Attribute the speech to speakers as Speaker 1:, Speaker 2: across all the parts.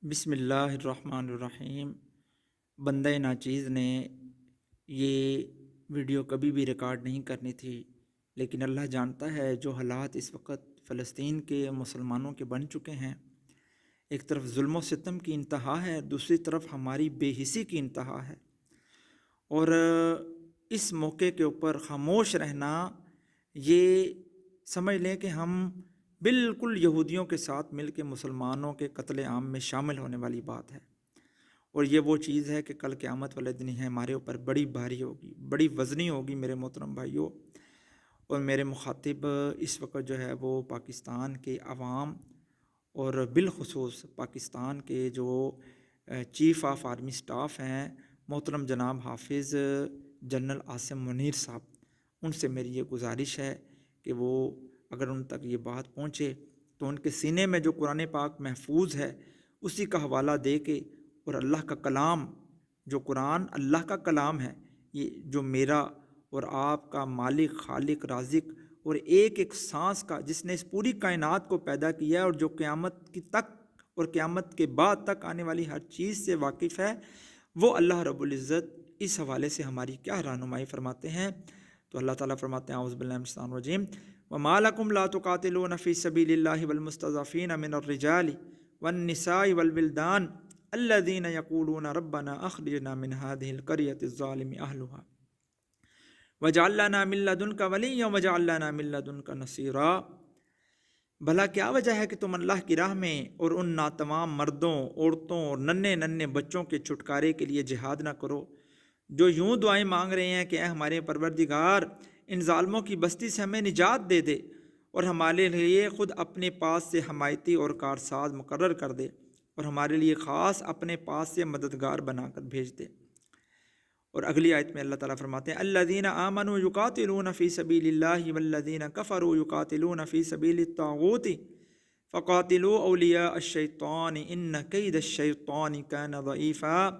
Speaker 1: بسم اللہ الرحمن الرحیم۔ بندہ ناچیز نے یہ ویڈیو کبھی بھی ریکارڈ نہیں کرنی تھی، لیکن اللہ جانتا ہے جو حالات اس وقت فلسطین کے مسلمانوں کے بن چکے ہیں۔ ایک طرف ظلم و ستم کی انتہا ہے، دوسری طرف ہماری بے حسی کی انتہا ہے، اور اس موقع کے اوپر خاموش رہنا یہ سمجھ لیں کہ ہم بالکل یہودیوں کے ساتھ مل کے مسلمانوں کے قتل عام میں شامل ہونے والی بات ہے، اور یہ وہ چیز ہے کہ کل قیامت والے دن ہے ہمارے اوپر بڑی بھاری ہوگی، بڑی وزنی ہوگی میرے محترم بھائیوں۔ اور میرے مخاطب اس وقت جو ہے وہ پاکستان کے عوام اور بالخصوص پاکستان کے جو چیف آف آرمی سٹاف ہیں محترم جناب حافظ جنرل عاصم منیر صاحب، ان سے میری یہ گزارش ہے کہ وہ اگر ان تک یہ بات پہنچے تو ان کے سینے میں جو قرآن پاک محفوظ ہے اسی کا حوالہ دے کے، اور اللہ کا کلام جو قرآن اللہ کا کلام ہے، یہ جو میرا اور آپ کا مالک خالق رازق اور ایک ایک سانس کا، جس نے اس پوری کائنات کو پیدا کیا ہے اور جو قیامت کی تک اور قیامت کے بعد تک آنے والی ہر چیز سے واقف ہے، وہ اللہ رب العزت اس حوالے سے ہماری کیا رہنمائی فرماتے ہیں۔ تو اللہ تعالیٰ فرماتے ہیں اعوذ باللہ من الشیطان الرجیم وَمَا لَكُمْ لَا تُقَاتِلُونَ فِي سَبِيلِ اللَّهِ وَالْمُسْتَضْعَفِينَ مِنَ الرِّجَالِ وَالنِّسَاءِ وَالْوِلْدَانِ الَّذِينَ يَقُولُونَ رَبَّنَا أَخْرِجْنَا مِنْ هَذِهِ الْقَرْيَةِ الظَّالِمِ أَهْلُهَا وَاجْعَل لَّنَا مِن لَّدُنكَ وَلِيًّا وَاجْعَل لَّنَا مِن لَّدُنكَ نَصِيرًا۔ بھلا کیا وجہ ہے کہ تم اللہ کی راہ میں اور ان ناتمام مردوں، عورتوں اور ننھے ننھے بچوں کے چھٹکارے کے لیے جہاد نہ کرو، جو یوں دعائیں مانگ رہے ہیں کہ اے ہمارے پروردگار ان ظالموں کی بستی سے ہمیں نجات دے دے، اور ہمارے لیے خود اپنے پاس سے حمایتی اور کارساز مقرر کر دے، اور ہمارے لیے خاص اپنے پاس سے مددگار بنا کر بھیج دے۔ اور اگلی آیت میں اللہ تعالیٰ فرماتے ہیں الذین آمنوا یقاتلون فی سبیل اللہ والذین کفروا یقاتلون فی سبیل الطاغوت فقاتلوا اولیاء الشیطان ان کید الشیطان کان ضعیفا۔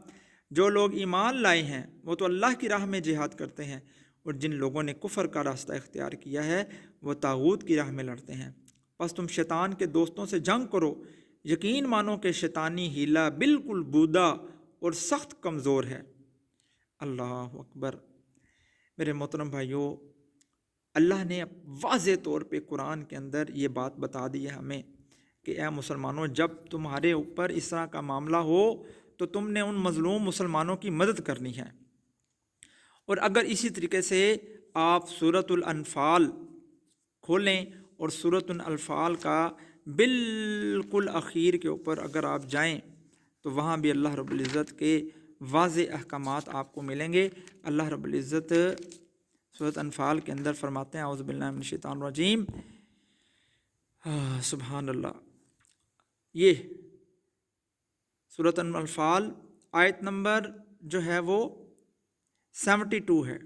Speaker 1: جو لوگ ایمان لائے ہیں وہ تو اللہ کی راہ میں جہاد کرتے ہیں، اور جن لوگوں نے کفر کا راستہ اختیار کیا ہے وہ طاغوت کی راہ میں لڑتے ہیں۔ پس تم شیطان کے دوستوں سے جنگ کرو، یقین مانو کہ شیطانی ہیلہ بالکل بودا اور سخت کمزور ہے۔ اللہ اکبر۔ میرے محترم بھائیوں، اللہ نے واضح طور پہ قرآن کے اندر یہ بات بتا دی ہے ہمیں کہ اے مسلمانوں، جب تمہارے اوپر اس طرح کا معاملہ ہو تو تم نے ان مظلوم مسلمانوں کی مدد کرنی ہے۔ اور اگر اسی طریقے سے آپ سورۃ الانفال کھولیں اور سورۃ الانفال کا بالکل اخیر کے اوپر اگر آپ جائیں تو وہاں بھی اللہ رب العزت کے واضح احکامات آپ کو ملیں گے۔ اللہ رب العزت سورۃ انفال کے اندر فرماتے ہیں اعوذ باللہ من الشیطان الرجیم، سبحان اللہ۔ یہ سورۃ انفال آیت نمبر جو ہے وہ 72 ہے،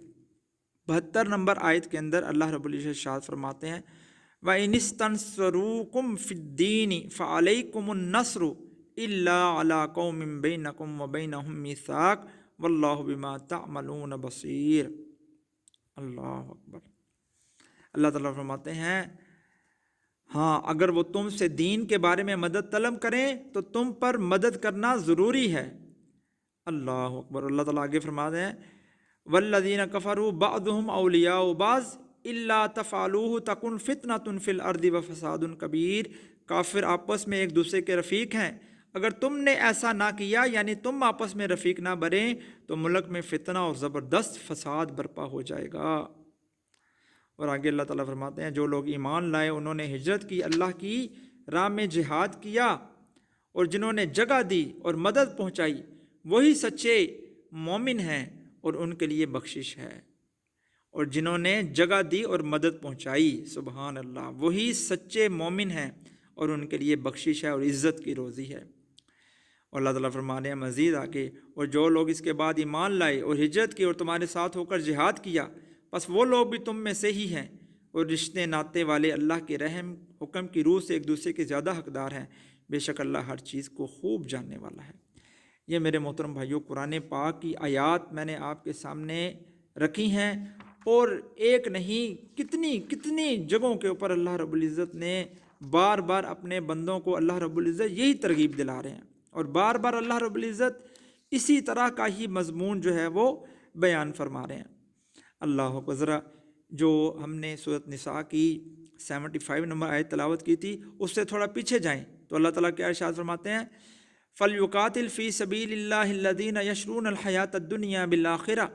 Speaker 1: 72 نمبر آیت کے اندر اللہ رب العزت ارشاد فرماتے ہیں وَإِنِ اسْتَنصَرُوكُمْ فِي الدِّينِ فَعَلَيْكُمُ النَّصْرُ إِلَّا عَلَىٰ قَوْمٍ بَيْنَكُمْ وَبَيْنَهُم مِّيثَاقٌ وَاللَّهُ بِمَا تَعْمَلُونَ بَصِيرٌ۔ اللہ اکبر۔ اللہ تعالیٰ فرماتے ہیں ہاں اگر وہ تم سے دین کے بارے میں مدد طلب کریں تو تم پر مدد کرنا ضروری ہے۔ اللہ اکبر۔ اللہ تعالیٰ آگے فرماتے ہیں والذین کفروا بعضهم اولیاء بعض الا تفعلوه تکن فتنة فی الارض وفساد کبیر۔ کافر آپس میں ایک دوسرے کے رفیق ہیں، اگر تم نے ایسا نہ کیا یعنی تم آپس میں رفیق نہ بنیں تو ملک میں فتنہ اور زبردست فساد برپا ہو جائے گا۔ اور آگے اللہ تعالیٰ فرماتے ہیں جو لوگ ایمان لائے انہوں نے ہجرت کی، اللہ کی راہ میں جہاد کیا، اور جنہوں نے جگہ دی اور مدد پہنچائی وہی سچے مومن ہیں اور ان کے لیے بخشش ہے۔ اور جنہوں نے جگہ دی اور مدد پہنچائی، سبحان اللہ، وہی سچے مومن ہیں اور ان کے لیے بخشش ہے اور عزت کی روزی ہے۔ اور اللہ تعالیٰ فرمانے ہیں مزید آگے اور جو لوگ اس کے بعد ایمان لائے اور ہجرت کی اور تمہارے ساتھ ہو کر جہاد کیا، بس وہ لوگ بھی تم میں سے ہی ہیں، اور رشتے ناتے والے اللہ کے رحم حکم کی روح سے ایک دوسرے کے زیادہ حقدار ہیں، بے شک اللہ ہر چیز کو خوب جاننے والا ہے۔ یہ میرے محترم بھائیوں قرآن پاک کی آیات میں نے آپ کے سامنے رکھی ہیں، اور ایک نہیں کتنی جگہوں کے اوپر اللہ رب العزت نے بار بار اپنے بندوں کو اللہ رب العزت یہی ترغیب دلا رہے ہیں اور بار بار اللہ رب العزت اسی طرح کا ہی مضمون جو ہے وہ بیان فرما رہے ہیں۔ اللہ کو ذرا جو ہم نے سورۃ نساء کی 75 نمبر آیت تلاوت کی تھی اس سے تھوڑا پیچھے جائیں تو اللہ تعالیٰ کیا ارشاد فرماتے ہیں، فَلْيُقَاتِلْ فِي سَبِيلِ اللَّهِ الَّذِينَ يَشْرُونَ الْحَيَاةَ الدُّنْيَا بِالْآخِرَةِ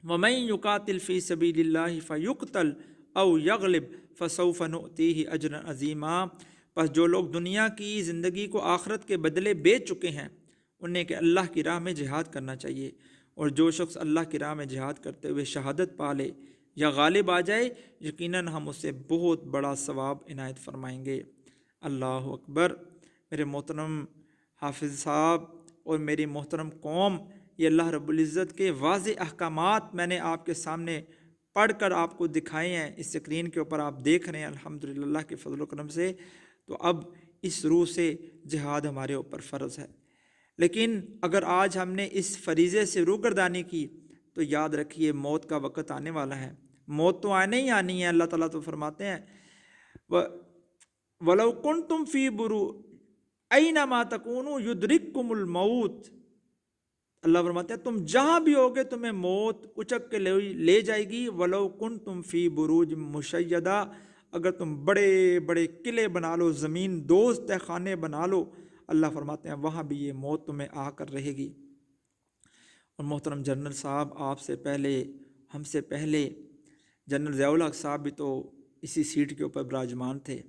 Speaker 1: وَمَن يُقَاتِلْ فِي سَبِيلِ اللَّهِ فَيُقْتَلْ أَوْ يَغْلِبْ فَسَوْفَ نُؤْتِيهِ أَجْرًا عَظِيمًا۔ پس جو لوگ دنیا کی زندگی کو آخرت کے بدلے بیچ چکے ہیں انہیں کہ اللہ کی راہ میں جہاد کرنا چاہیے، اور جو شخص اللہ کی راہ میں جہاد کرتے ہوئے شہادت پا لے یا غالب آ جائے یقیناً ہم اسے بہت بڑا ثواب عنایت فرمائیں گے۔ اللہ اکبر۔ میرے محترم حافظ صاحب اور میری محترم قوم، یہ اللہ رب العزت کے واضح احکامات میں نے آپ کے سامنے پڑھ کر آپ کو دکھائے ہیں، اس اسکرین کے اوپر آپ دیکھ رہے ہیں الحمدللہ اللہ کے فضل و کرم سے۔ تو اب اس روح سے جہاد ہمارے اوپر فرض ہے، لیکن اگر آج ہم نے اس فریضے سے روگردانی کی تو یاد رکھیے موت کا وقت آنے والا ہے، موت تو آنے ہی آنی ہے۔ اللہ تعالیٰ تو فرماتے ہیں وَلَوْ كُنْتُمْ فِي أَيْنَمَا تَكُونُوا يُدْرِكْكُمُ الْمَوْتُ، اللہ فرماتے ہیں تم جہاں بھی ہوگے تمہیں موت اچک کے لے جائے گی۔ وَلَوْ كُنْتُمْ فِي بُرُوجٍ مُشَيَّدَةٍ، اگر تم بڑے بڑے قلعے بنا لو، زمین دوز تہ خانے بنا لو، اللہ فرماتے ہیں وہاں بھی یہ موت تمہیں آ کر رہے گی۔ اور محترم جنرل صاحب آپ سے پہلے، ہم سے پہلے جنرل ضیاء الحق صاحب بھی تو اسی سیٹ کے اوپر براجمان تھے،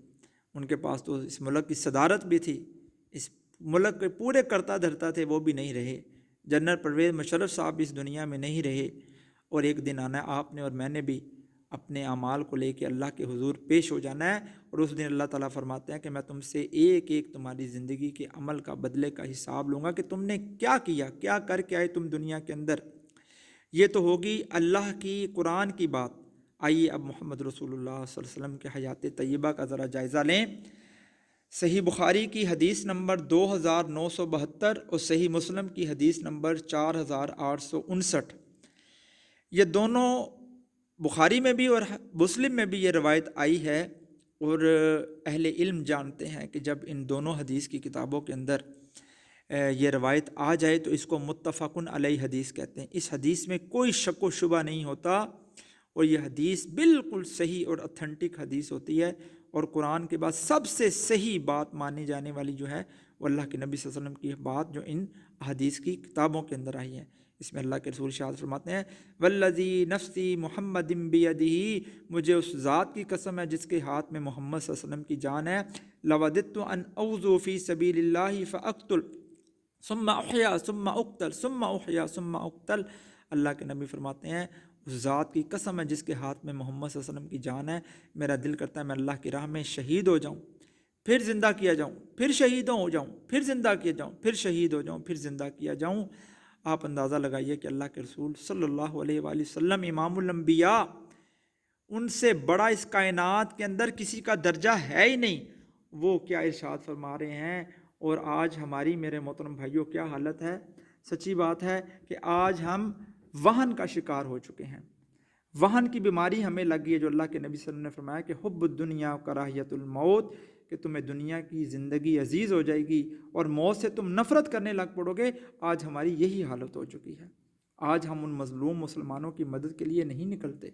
Speaker 1: ان کے پاس تو اس ملک کی صدارت بھی تھی، اس ملک کے پورے کرتا دھرتا تھے، وہ بھی نہیں رہے۔ جنرل پرویز مشرف صاحب بھی اس دنیا میں نہیں رہے، اور ایک دن آنا آپ نے اور میں نے بھی اپنے اعمال کو لے کے اللہ کے حضور پیش ہو جانا ہے، اور اس دن اللہ تعالیٰ فرماتے ہیں کہ میں تم سے ایک ایک تمہاری زندگی کے عمل کا بدلے کا حساب لوں گا کہ تم نے کیا کیا، کیا کر کے آئے تم دنیا کے اندر۔ یہ تو ہوگی اللہ کی قرآن کی بات۔ آئیے اب محمد رسول اللہ صلی اللہ علیہ وسلم کے حیات طیبہ کا ذرا جائزہ لیں۔ صحیح بخاری کی حدیث نمبر 2972 اور صحیح مسلم کی حدیث نمبر 4859، یہ دونوں بخاری میں بھی اور مسلم میں بھی یہ روایت آئی ہے، اور اہل علم جانتے ہیں کہ جب ان دونوں حدیث کی کتابوں کے اندر یہ روایت آ جائے تو اس کو متفقن علیہ حدیث کہتے ہیں۔ اس حدیث میں کوئی شک و شبہ نہیں ہوتا، اور یہ حدیث بالکل صحیح اور اتھینٹک حدیث ہوتی ہے، اور قرآن کے بعد سب سے صحیح بات مانی جانے والی جو ہے وہ اللہ کے نبی صلی اللہ علیہ وسلم کی بات جو ان حدیث کی کتابوں کے اندر آئی ہے۔ اس میں اللہ کے رسول ارشاد فرماتے ہیں والذی نفسی محمد بیدہ، مجھے اس ذات کی قسم ہے جس کے ہاتھ میں محمد صلی اللہ علیہ وسلم کی جان ہے، لوددت ان اغزو فی سبیل اللہ فاقتل ثم احیا ثم اقتل ثم احیا ثم اقتل۔ اللہ کے نبی فرماتے ہیں اس ذات کی قسم ہے جس کے ہاتھ میں محمد صلی اللہ علیہ وسلم کی جان ہے، میرا دل کرتا ہے میں اللہ کی راہ میں شہید ہو جاؤں، پھر زندہ کیا جاؤں، پھر شہید ہو جاؤں، پھر زندہ کیا جاؤں، پھر شہید ہو جاؤں، پھر زندہ کیا جاؤں۔ آپ اندازہ لگائیے کہ اللہ کے رسول صلی اللہ علیہ وآلہ وسلم امام الانبیاء، ان سے بڑا اس کائنات کے اندر کسی کا درجہ ہے ہی نہیں، وہ کیا ارشاد فرما رہے ہیں۔ اور آج ہماری میرے محترم بھائیوں کیا حالت ہے؟ سچی بات ہے کہ آج ہم وہن کا شکار ہو چکے ہیں، وہن کی بیماری ہمیں لگ گئی ہے، جو اللہ کے نبی صلی اللہ علیہ وسلم نے فرمایا کہ حب الدنیا کراہیت الموت، کہ تمہیں دنیا کی زندگی عزیز ہو جائے گی اور موت سے تم نفرت کرنے لگ پڑو گے۔ آج ہماری یہی حالت ہو چکی ہے۔ آج ہم ان مظلوم مسلمانوں کی مدد کے لیے نہیں نکلتے،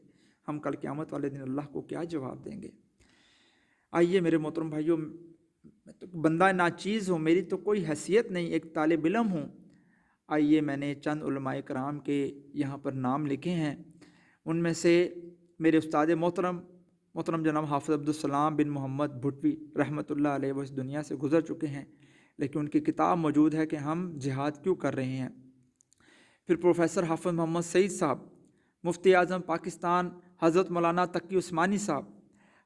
Speaker 1: ہم کل قیامت والے دن اللہ کو کیا جواب دیں گے؟ آئیے میرے محترم بھائیوں، میں تو بندہ ناچیز ہوں، میری تو کوئی حیثیت نہیں، ایک طالب علم ہوں۔ آئیے میں نے چند علماء کرام کے یہاں پر نام لکھے ہیں، ان میں سے میرے استاد محترم جناب حافظ عبدالسلام بن محمد بھٹوی رحمۃ اللہ علیہ، وہ اس دنیا سے گزر چکے ہیں، لیکن ان کی کتاب موجود ہے کہ ہم جہاد کیوں کر رہے ہیں۔ پھر پروفیسر حافظ محمد سعید صاحب، مفتی اعظم پاکستان حضرت مولانا تقی عثمانی صاحب،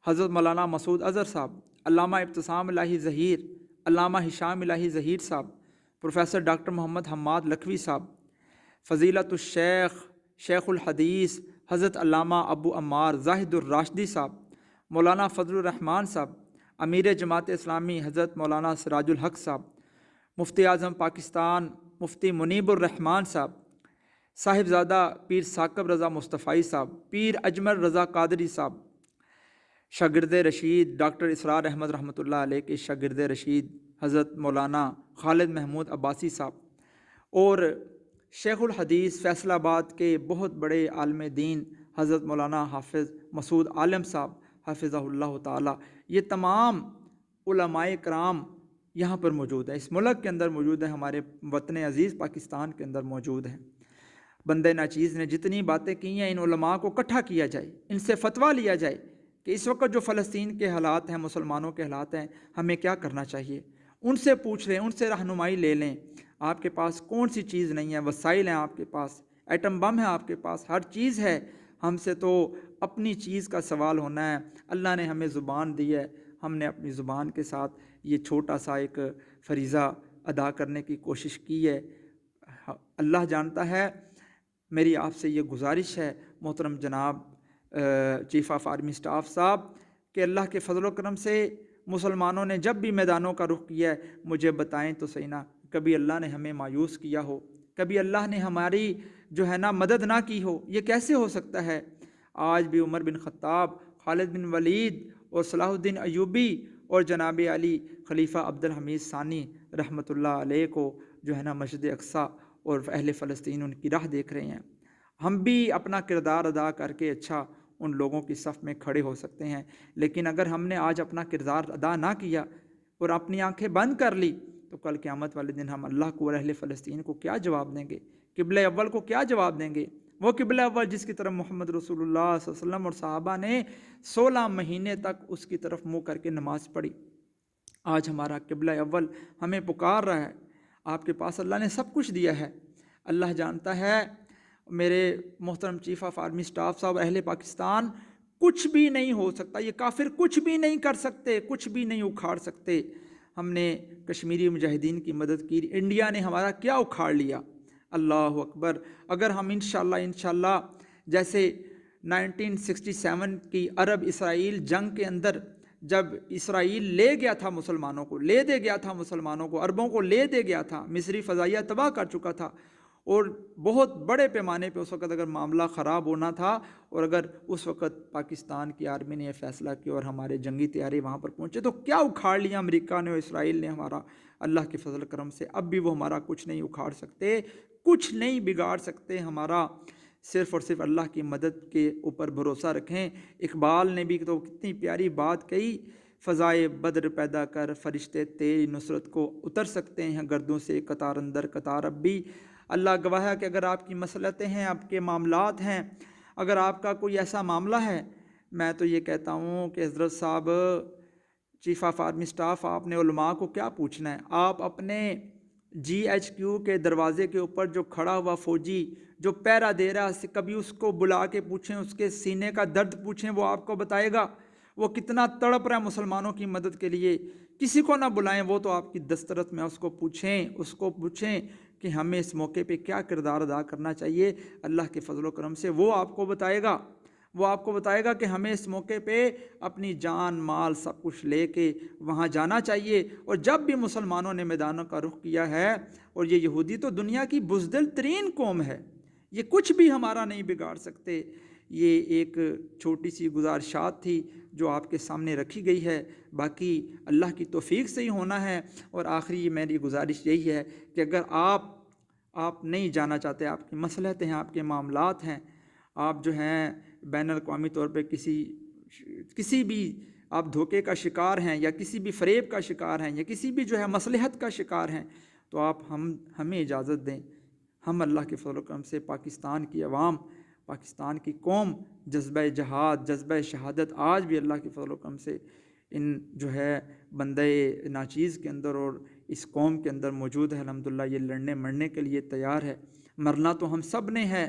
Speaker 1: حضرت مولانا مسعود اظہر صاحب، علامہ ابتسام الہی ظہیر، علامہ ہشام الہی ظہیر صاحب، پروفیسر ڈاکٹر محمد حماد لکھوی صاحب، فضیلت الشیخ شیخ الحدیث حضرت علامہ ابو عمار زاہد الراشدی صاحب، مولانا فضل الرحمان صاحب، امیر جماعت اسلامی حضرت مولانا سراج الحق صاحب، مفتی اعظم پاکستان مفتی منیب الرحمان صاحب، صاحبزادہ پیر ثاقب رضا مصطفی صاحب، پیر اجمل رضا قادری صاحب، شاگرد رشید ڈاکٹر اسرار احمد رحمۃ اللہ علیہ کے شاگرد رشید حضرت مولانا خالد محمود عباسی صاحب اور شیخ الحدیث فیصل آباد کے بہت بڑے عالم دین حضرت مولانا حافظ مسعود عالم صاحب حافظہ اللہ تعالی، یہ تمام علماء کرام یہاں پر موجود ہیں، اس ملک کے اندر موجود ہیں، ہمارے وطن عزیز پاکستان کے اندر موجود ہیں۔ بندہ ناچیز نے جتنی باتیں کی ہیں، ان علماء کو اکٹھا کیا جائے، ان سے فتویٰ لیا جائے کہ اس وقت جو فلسطین کے حالات ہیں، مسلمانوں کے حالات ہیں، ہمیں کیا کرنا چاہیے۔ ان سے پوچھ لیں، ان سے رہنمائی لے لیں۔ آپ کے پاس کون سی چیز نہیں ہے؟ وسائل ہیں آپ کے پاس، ایٹم بم ہے آپ کے پاس، ہر چیز ہے۔ ہم سے تو اپنی چیز کا سوال ہونا ہے۔ اللہ نے ہمیں زبان دی ہے، ہم نے اپنی زبان کے ساتھ یہ چھوٹا سا ایک فریضہ ادا کرنے کی کوشش کی ہے۔ اللہ جانتا ہے۔ میری آپ سے یہ گزارش ہے محترم جناب چیف آف آرمی سٹاف صاحب کہ اللہ کے فضل و کرم سے مسلمانوں نے جب بھی میدانوں کا رخ کیا ہے، مجھے بتائیں تو صحیح نا، کبھی اللہ نے ہمیں مایوس کیا ہو، کبھی اللہ نے ہماری جو ہے نا مدد نہ کی ہو؟ یہ کیسے ہو سکتا ہے؟ آج بھی عمر بن خطاب، خالد بن ولید اور صلاح الدین ایوبی اور جناب علی خلیفہ عبد الحمید ثانی رحمۃ اللہ علیہ کو جو ہے نا مسجد اقصیٰ اور اہل فلسطین ان کی راہ دیکھ رہے ہیں۔ ہم بھی اپنا کردار ادا کر کے اچھا ان لوگوں کی صف میں کھڑے ہو سکتے ہیں، لیکن اگر ہم نے آج اپنا کردار ادا نہ کیا اور اپنی آنکھیں بند کر لی تو کل قیامت والے دن ہم اللہ کو اور اہل فلسطین کو کیا جواب دیں گے؟ قبلہ اول کو کیا جواب دیں گے؟ وہ قبلہ اول جس کی طرف محمد رسول اللہ صلی اللہ علیہ وسلم اور صحابہ نے 16 مہینے تک اس کی طرف منہ کر کے نماز پڑھی۔ آج ہمارا قبلہ اول ہمیں پکار رہا ہے۔ آپ کے پاس اللہ نے سب کچھ دیا ہے، اللہ جانتا ہے۔ میرے محترم چیف آف آرمی سٹاف صاحب، اہل پاکستان، کچھ بھی نہیں ہو سکتا، یہ کافر کچھ بھی نہیں کر سکتے، کچھ بھی نہیں اکھاڑ سکتے۔ ہم نے کشمیری مجاہدین کی مدد کی، انڈیا نے ہمارا کیا اکھاڑ لیا؟ اللہ اکبر۔ اگر ہم انشاءاللہ جیسے 1967 کی عرب اسرائیل جنگ کے اندر جب اسرائیل لے گیا تھا مسلمانوں کو، لے دے گیا تھا مسلمانوں کو، عربوں کو لے دے گیا تھا، مصری فضائیہ تباہ کر چکا تھا، اور بہت بڑے پیمانے پہ اس وقت اگر معاملہ خراب ہونا تھا، اور اگر اس وقت پاکستان کی آرمی نے یہ فیصلہ کیا اور ہمارے جنگی طیارے وہاں پر پہنچے تو کیا اکھاڑ لیا امریکہ نے اور اسرائیل نے ہمارا؟ اللہ کے فضل کرم سے اب بھی وہ ہمارا کچھ نہیں اکھاڑ سکتے، کچھ نہیں بگاڑ سکتے ہمارا۔ صرف اور صرف اللہ کی مدد کے اوپر بھروسہ رکھیں۔ اقبال نے بھی تو کتنی پیاری بات کہی، فضائے بدر پیدا کر فرشتے تیری نصرت کو اتر سکتے ہیں گردوں سے قطار اندر قطار اب بھی۔ اللہ گواہ ہے کہ اگر آپ کی مسئلتیں ہیں، آپ کے معاملات ہیں، اگر آپ کا کوئی ایسا معاملہ ہے، میں تو یہ کہتا ہوں کہ حضرت صاحب چیف آف آرمی سٹاف، آپ نے علماء کو کیا پوچھنا ہے؟ آپ اپنے GHQ کے دروازے کے اوپر جو کھڑا ہوا فوجی جو پہرا دے رہا ہے، کبھی اس کو بلا کے پوچھیں، اس کے سینے کا درد پوچھیں، وہ آپ کو بتائے گا وہ کتنا تڑپ رہا ہے مسلمانوں کی مدد کے لیے۔ کسی کو نہ بلائیں، وہ تو آپ کی دسترس میں، اس کو پوچھیں کہ ہمیں اس موقع پہ کیا کردار ادا کرنا چاہیے۔ اللہ کے فضل و کرم سے وہ آپ کو بتائے گا کہ ہمیں اس موقع پہ اپنی جان مال سب کچھ لے کے وہاں جانا چاہیے۔ اور جب بھی مسلمانوں نے میدانوں کا رخ کیا ہے، اور یہ یہودی تو دنیا کی بزدل ترین قوم ہے، یہ کچھ بھی ہمارا نہیں بگاڑ سکتے۔ یہ ایک چھوٹی سی گزارشات تھی جو آپ کے سامنے رکھی گئی ہے، باقی اللہ کی توفیق سے ہی ہونا ہے۔ اور آخری میری گزارش یہی ہے کہ اگر آپ نہیں جانا چاہتے، آپ کی مصلحتیں ہیں، آپ کے معاملات ہیں، آپ جو ہیں بین الاقوامی طور پہ کسی بھی آپ دھوکے کا شکار ہیں، یا کسی بھی فریب کا شکار ہیں، یا کسی بھی جو ہے مصلحت کا شکار ہیں، تو آپ ہمیں اجازت دیں۔ ہم اللہ کے فضل و کرم سے پاکستان کی عوام، پاکستان کی قوم جذبہ جہاد، جذبہ شہادت آج بھی اللہ کے فضل و کرم سے ان جو ہے بندہ ناچیز کے اندر اور اس قوم کے اندر موجود ہے۔ الحمدللہ یہ لڑنے مرنے کے لیے تیار ہے۔ مرنا تو ہم سب نے ہے،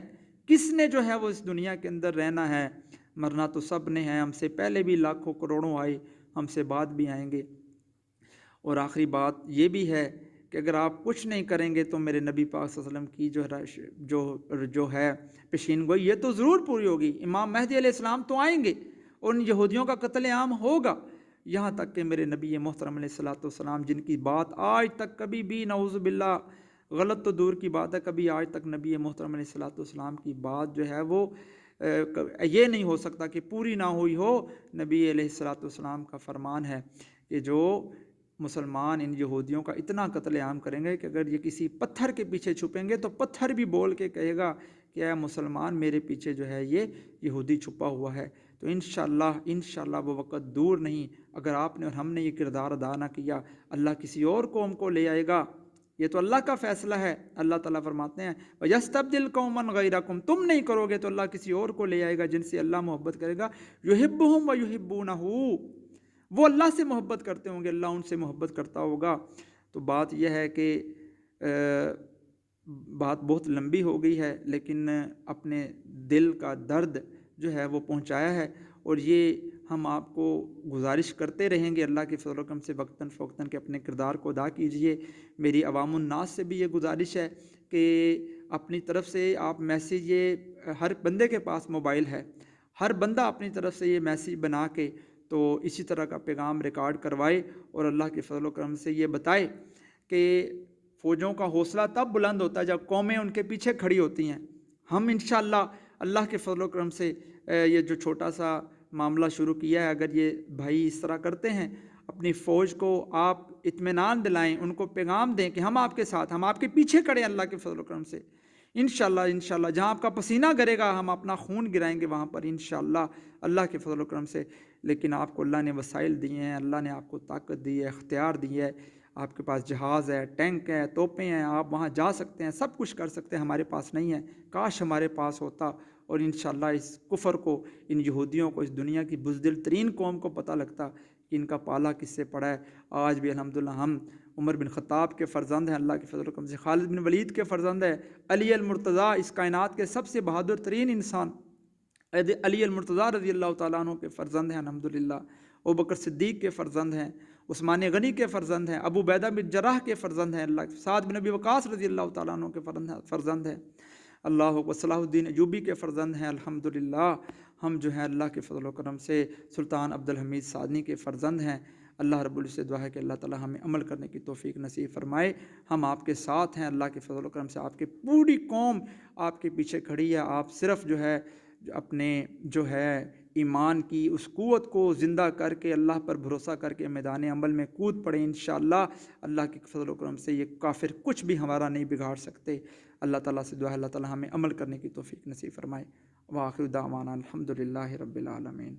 Speaker 1: کس نے جو ہے وہ اس دنیا کے اندر رہنا ہے؟ مرنا تو سب نے ہے، ہم سے پہلے بھی لاکھوں کروڑوں آئے، ہم سے بعد بھی آئیں گے۔ اور آخری بات یہ بھی ہے کہ اگر آپ کچھ نہیں کریں گے تو میرے نبی پاک صلی اللہ علیہ وسلم کی جو ہے پیشین گوئی یہ تو ضرور پوری ہوگی۔ امام مہدی علیہ السلام تو آئیں گے اور ان یہودیوں کا قتل عام ہوگا، یہاں تک کہ میرے نبی محترم علیہ السلام جن کی بات آج تک کبھی بھی نعوذ باللہ غلط تو دور کی بات ہے، کبھی آج تک نبی محترم علیہ السلام کی بات جو ہے وہ یہ نہیں ہو سکتا کہ پوری نہ ہوئی ہو۔ نبی علیہ السلام کا فرمان ہے کہ جو مسلمان ان یہودیوں کا اتنا قتل عام کریں گے کہ اگر یہ کسی پتھر کے پیچھے چھپیں گے تو پتھر بھی بول کے کہے گا کہ اے مسلمان میرے پیچھے جو ہے یہ یہودی چھپا ہوا ہے۔ تو انشاءاللہ وہ وقت دور نہیں، اگر آپ نے اور ہم نے یہ کردار ادا نہ کیا، اللہ کسی اور قوم کو لے آئے گا۔ یہ تو اللہ کا فیصلہ ہے۔ اللہ تعالیٰ فرماتے ہیں وَيَسْتَبْدِلْ قَوْمًا غَيْرَكُمْ، تم نہیں کرو گے تو اللہ کسی اور کو لے آئے گا جن سے اللہ محبت کرے گا۔ يُحِبُّهُمْ وَيُحِبُّونَهُ، وہ اللہ سے محبت کرتے ہوں گے، اللہ ان سے محبت کرتا ہوگا۔ تو بات یہ ہے کہ بات بہت لمبی ہو گئی ہے، لیکن اپنے دل کا درد جو ہے وہ پہنچایا ہے، اور یہ ہم آپ کو گزارش کرتے رہیں گے اللہ کے فضل و کرم سے وقتاً فوقتاً کہ اپنے کردار کو ادا کیجئے۔ میری عوام الناس سے بھی یہ گزارش ہے کہ اپنی طرف سے آپ میسیج، یہ ہر بندے کے پاس موبائل ہے، ہر بندہ اپنی طرف سے یہ میسیج بنا کے تو اسی طرح کا پیغام ریکارڈ کروائے اور اللہ کے فضل و کرم سے یہ بتائے کہ فوجوں کا حوصلہ تب بلند ہوتا ہے جب قومیں ان کے پیچھے کھڑی ہوتی ہیں۔ ہم انشاءاللہ اللہ کے فضل و کرم سے یہ جو چھوٹا سا معاملہ شروع کیا ہے، اگر یہ بھائی اس طرح کرتے ہیں، اپنی فوج کو آپ اطمینان دلائیں، ان کو پیغام دیں کہ ہم آپ کے ساتھ، ہم آپ کے پیچھے کھڑے ہیں اللہ کے فضل و کرم سے۔ انشاءاللہ جہاں آپ کا پسینہ گرے گا ہم اپنا خون گرائیں گے وہاں پر انشاءاللہ اللہ کے فضل و کرم سے۔ لیکن آپ کو اللہ نے وسائل دیے ہیں، اللہ نے آپ کو طاقت دی ہے، اختیار دی ہے، آپ کے پاس جہاز ہے، ٹینک ہے، توپیں ہیں، آپ وہاں جا سکتے ہیں، سب کچھ کر سکتے ہیں، ہمارے پاس نہیں ہے۔ کاش ہمارے پاس ہوتا، اور انشاءاللہ اس کفر کو، ان یہودیوں کو، اس دنیا کی بزدل ترین قوم کو پتہ لگتا کہ ان کا پالا کس سے پڑا ہے۔ آج بھی الحمدللہ ہم عمر بن خطاب کے فرزند ہیں، اللہ کے فضل و کرم سے خالد بن ولید کے فرزند ہیں، علی المرتضیٰ اس کائنات کے سب سے بہادر ترین انسان علی المرتضیٰ رضی اللہ تعالیٰ عنہ کے فرزند ہیں الحمدللہ، ابوبکر صدیق کے فرزند ہیں، عثمان غنی کے فرزند ہیں، ابو عبیدہ بن جراح کے فرزند ہیں، اللہ سعد بن ابی وقاص رضی اللہ تعالیٰ عنہ کے فرزند ہیں، اللہ اکبر، صلاح الدین ایوبی کے فرزند ہیں الحمدللہ۔ ہم جو ہیں اللہ کے فضل و کرم سے سلطان عبدالحمید سعدنی کے فرزند ہیں۔ اللہ رب العزت سے دعا ہے کہ اللہ تعالیٰ ہمیں عمل کرنے کی توفیق نصیب فرمائے۔ ہم آپ کے ساتھ ہیں اللہ کے فضل و کرم سے، آپ کی پوری قوم آپ کے پیچھے کھڑی ہے۔ آپ صرف جو ہے اپنے جو ہے ایمان کی اس قوت کو زندہ کر کے اللہ پر بھروسہ کر کے میدان عمل میں کود پڑیں انشاءاللہ۔ اللہ کے فضل و کرم سے یہ کافر کچھ بھی ہمارا نہیں بگاڑ سکتے۔ اللہ تعالیٰ سے دعا ہے اللہ تعالیٰ ہمیں عمل کرنے کی توفیق نصیب فرمائے۔ وآخر دعوانا الحمدللہ رب العالمین۔